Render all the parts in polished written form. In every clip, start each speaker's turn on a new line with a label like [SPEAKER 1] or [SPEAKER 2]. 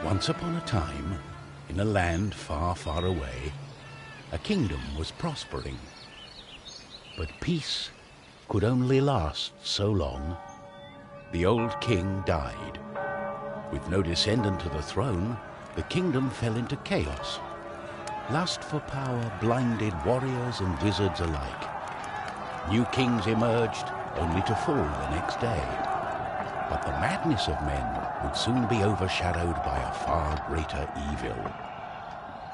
[SPEAKER 1] Once upon a time, in a land far, far away, a kingdom was prospering. But peace could only last so long. The old king died. With no descendant to the throne, the kingdom fell into chaos. Lust for power blinded warriors and wizards alike. New kings emerged, only to fall the next day. But the madness of men would soon be overshadowed by a far greater evil.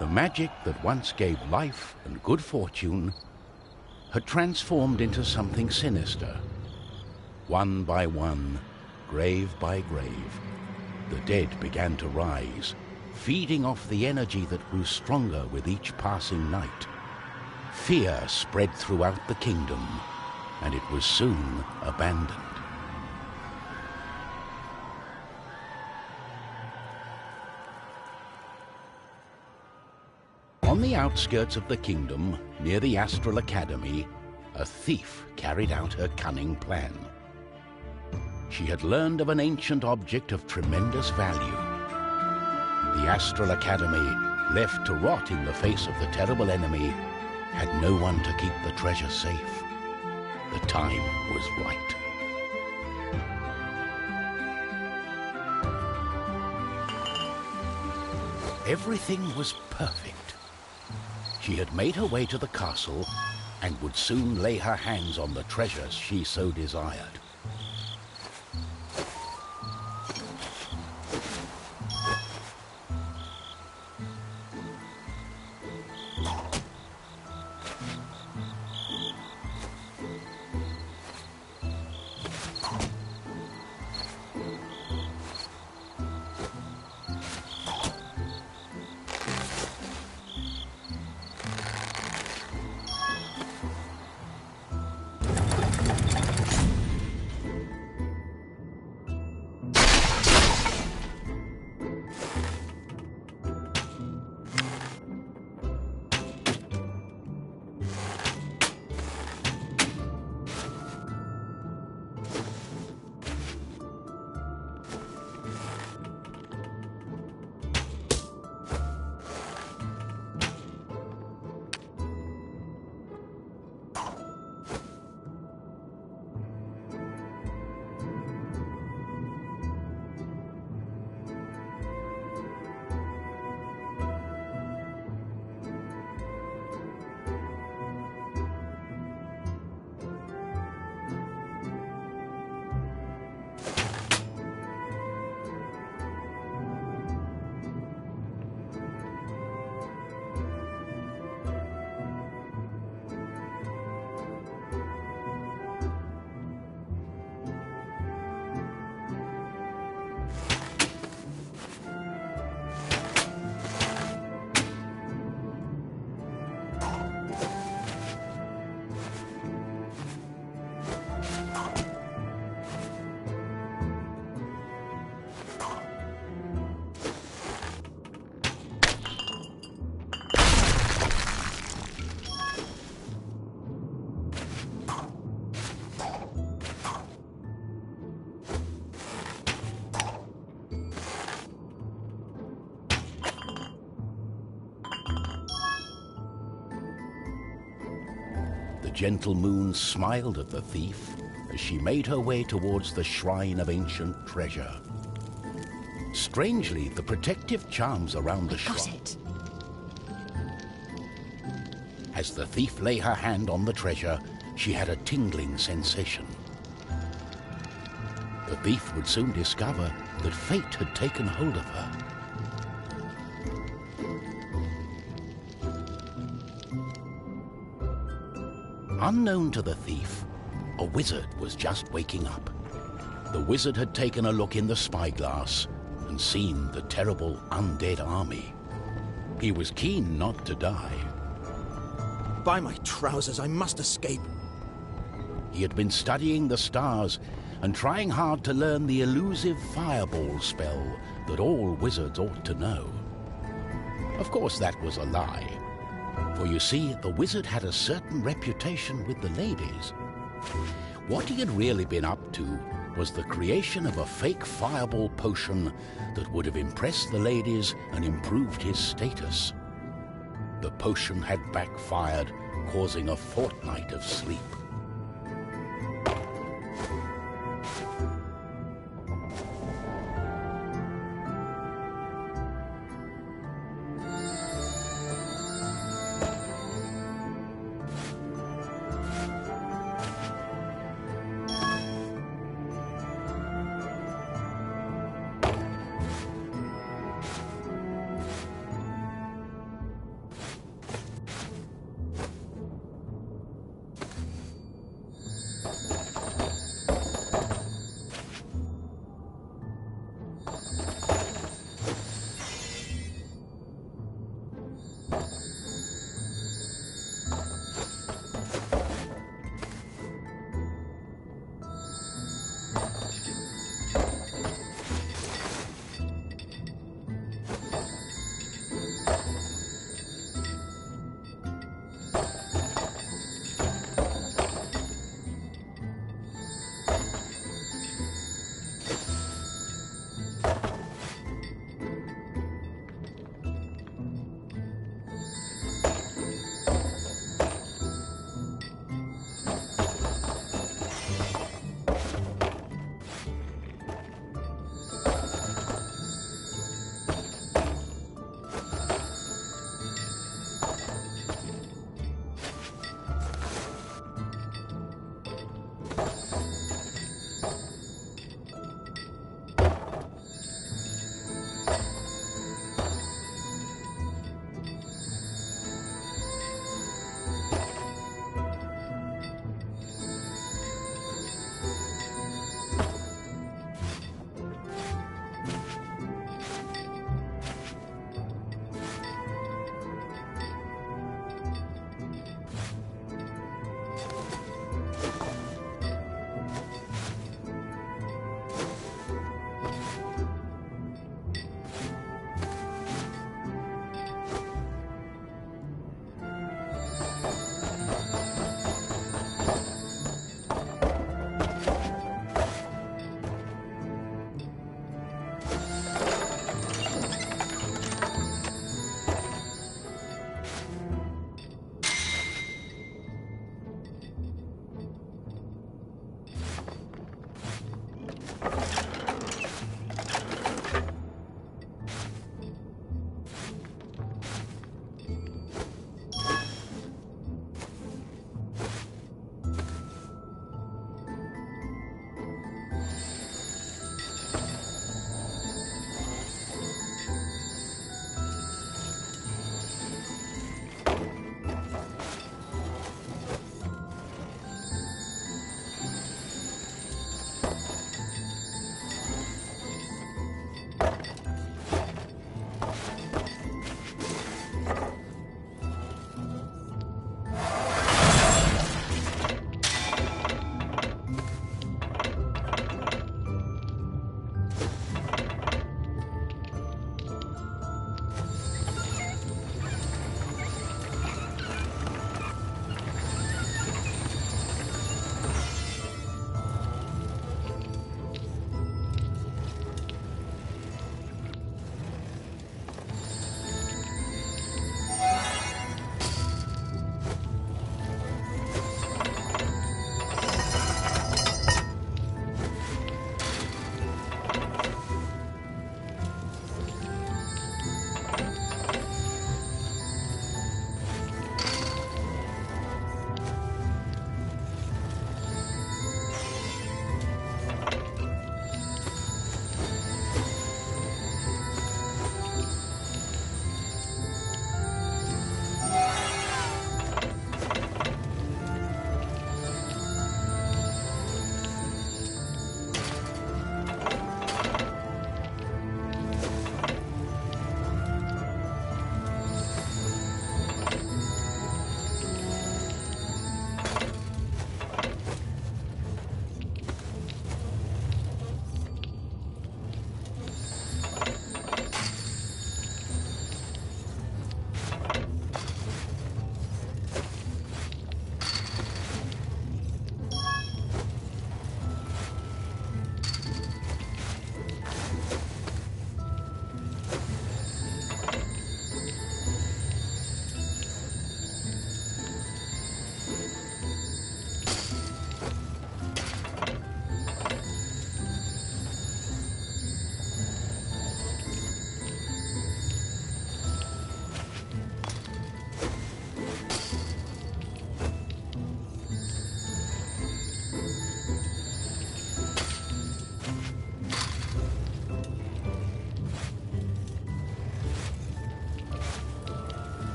[SPEAKER 1] The magic that once gave life and good fortune had transformed into something sinister. One by one, grave by grave, the dead began to rise, feeding off the energy that grew stronger with each passing night. Fear spread throughout the kingdom, and it was soon abandoned. On the outskirts of the kingdom, near the Astral Academy, a thief carried out her cunning plan. She had learned of an ancient object of tremendous value. The Astral Academy, left to rot in the face of the terrible enemy, had no one to keep the treasure safe. The time was right. Everything was perfect. She had made her way to the castle and would soon lay her hands on the treasures she so desired. The gentle moon smiled at the thief as she made her way towards the shrine of ancient treasure. Strangely, the protective charms around the shrine...
[SPEAKER 2] Got it.
[SPEAKER 1] As the thief lay her hand on the treasure, she had a tingling sensation. The thief would soon discover that fate had taken hold of her. Unknown to the thief, a wizard was just waking up. The wizard had taken a look in the spyglass and seen the terrible undead army. He was keen not to die.
[SPEAKER 3] By my trousers, I must escape.
[SPEAKER 1] He had been studying the stars and trying hard to learn the elusive fireball spell that all wizards ought to know. Of course, that was a lie. For you see, the wizard had a certain reputation with the ladies. What he had really been up to was the creation of a fake fireball potion that would have impressed the ladies and improved his status. The potion had backfired, causing a fortnight of sleep.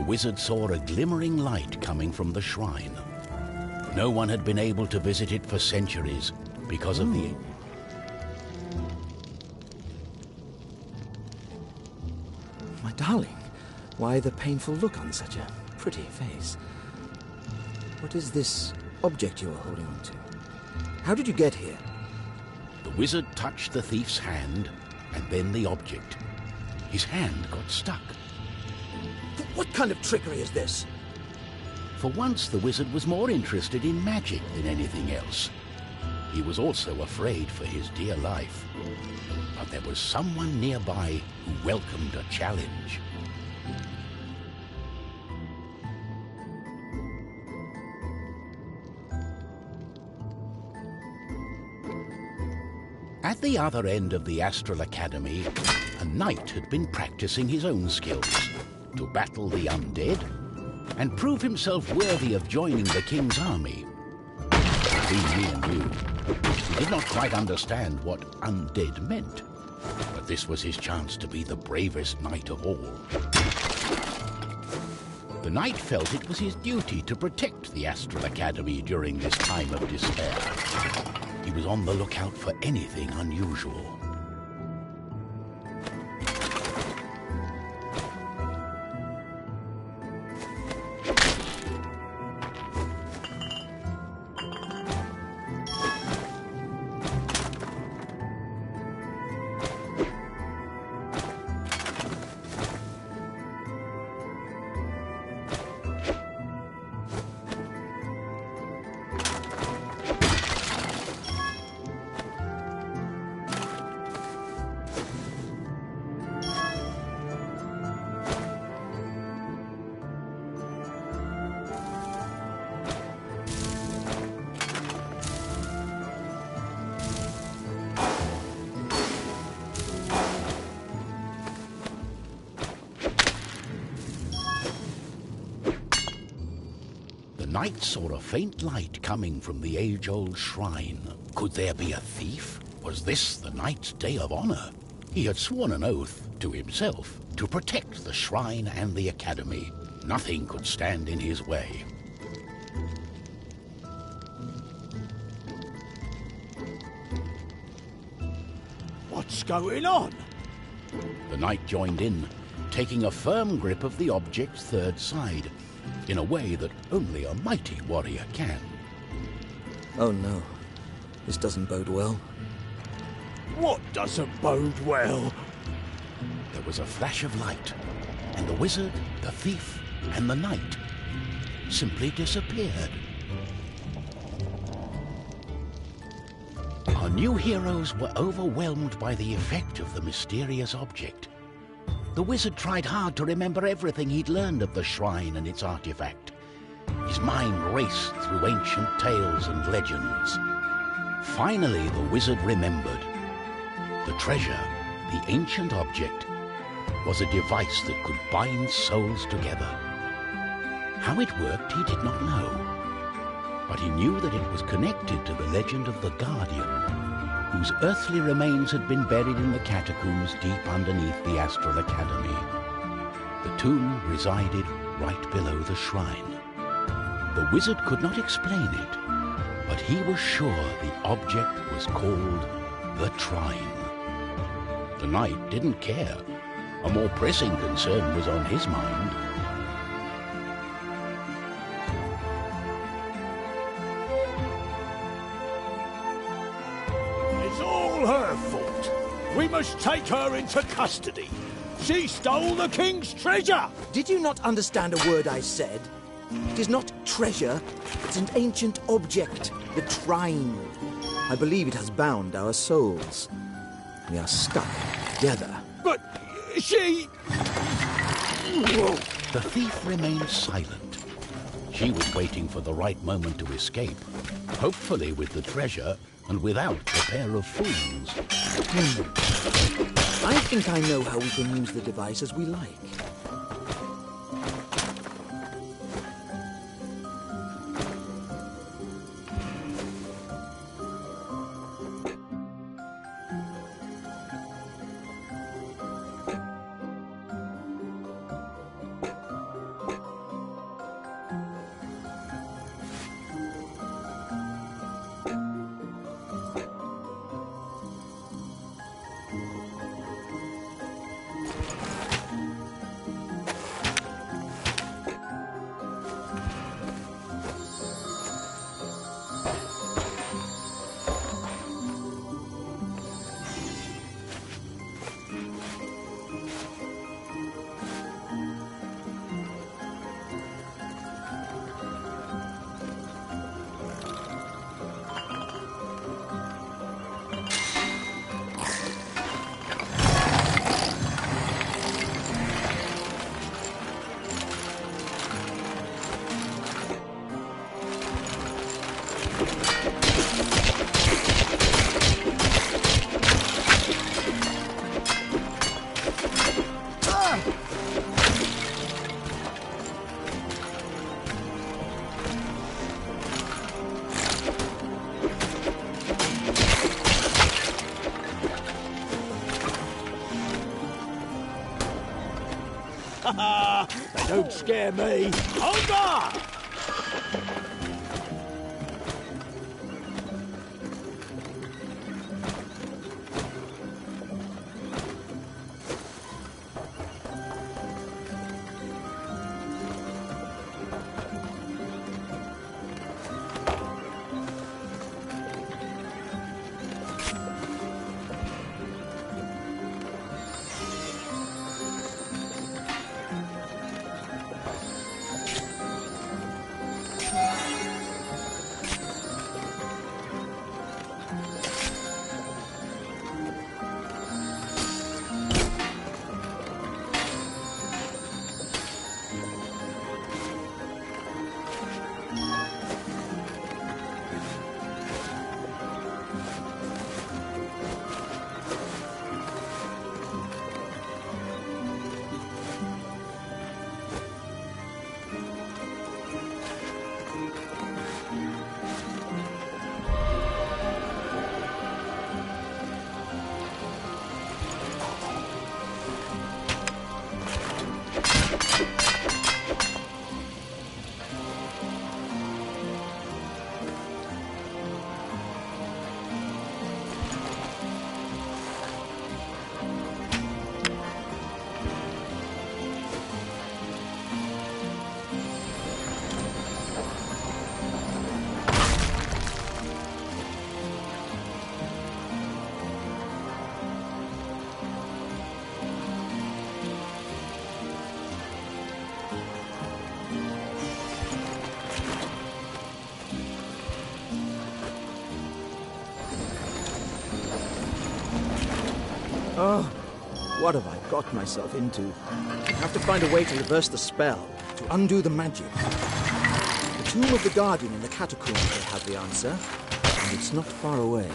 [SPEAKER 1] wizard saw a glimmering light coming from the shrine. No one had been able to visit it for centuries because of the...
[SPEAKER 3] My darling, why the painful look on such a pretty face? What is this object you are holding on to? How did you get here?
[SPEAKER 1] The wizard touched the thief's hand, and then the object. His hand got stuck.
[SPEAKER 3] What kind of trickery is this?
[SPEAKER 1] For once, the wizard was more interested in magic than anything else. He was also afraid for his dear life. But there was someone nearby who welcomed a challenge. At the other end of the Astral Academy, a knight had been practicing his own skills to battle the undead and prove himself worthy of joining the king's army. Between me and you, he did not quite understand what undead meant, but this was his chance to be the bravest knight of all. The knight felt it was his duty to protect the Astral Academy during this time of despair. He was on the lookout for anything unusual. The knight saw a faint light coming from the age-old shrine. Could there be a thief? Was this the knight's day of honor? He had sworn an oath to himself to protect the shrine and the academy. Nothing could stand in his way.
[SPEAKER 2] What's going on?
[SPEAKER 1] The knight joined in, taking a firm grip of the object's third side, in a way that only a mighty warrior can.
[SPEAKER 3] Oh no, this doesn't bode well.
[SPEAKER 2] What doesn't bode well?
[SPEAKER 1] There was a flash of light, and the wizard, the thief, and the knight simply disappeared. Our new heroes were overwhelmed by the effect of the mysterious object. The wizard tried hard to remember everything he'd learned of the shrine and its artifact. His mind raced through ancient tales and legends. Finally, the wizard remembered. The treasure, the ancient object, was a device that could bind souls together. How it worked, he did not know. But he knew that it was connected to the legend of the Guardian, whose earthly remains had been buried in the catacombs deep underneath the Astral Academy. The tomb resided right below the shrine. The wizard could not explain it, but he was sure the object was called the Trine. The knight didn't care. A more pressing concern was on his mind.
[SPEAKER 2] It's all her fault. We must take her into custody. She stole the king's treasure!
[SPEAKER 3] Did you not understand a word I said? It is not treasure, it's an ancient object, the Trine. I believe it has bound our souls. We are stuck together.
[SPEAKER 2] But she...
[SPEAKER 1] The thief remained silent. She was waiting for the right moment to escape, hopefully with the treasure and without the pair of fools.
[SPEAKER 3] I think I know how we can use the device as we like.
[SPEAKER 2] They don't scare me. On guard!
[SPEAKER 3] Oh, what have I got myself into? I have to find a way to reverse the spell, to undo the magic. The tomb of the Guardian in the catacombs will have the answer, and it's not far away.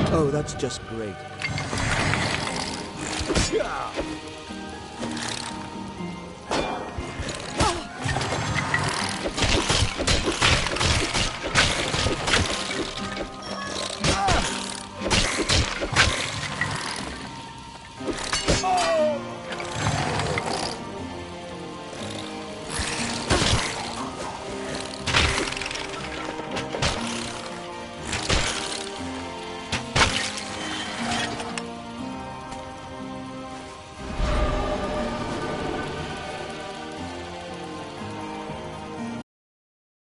[SPEAKER 3] Oh, that's just great.
[SPEAKER 2] Yeah.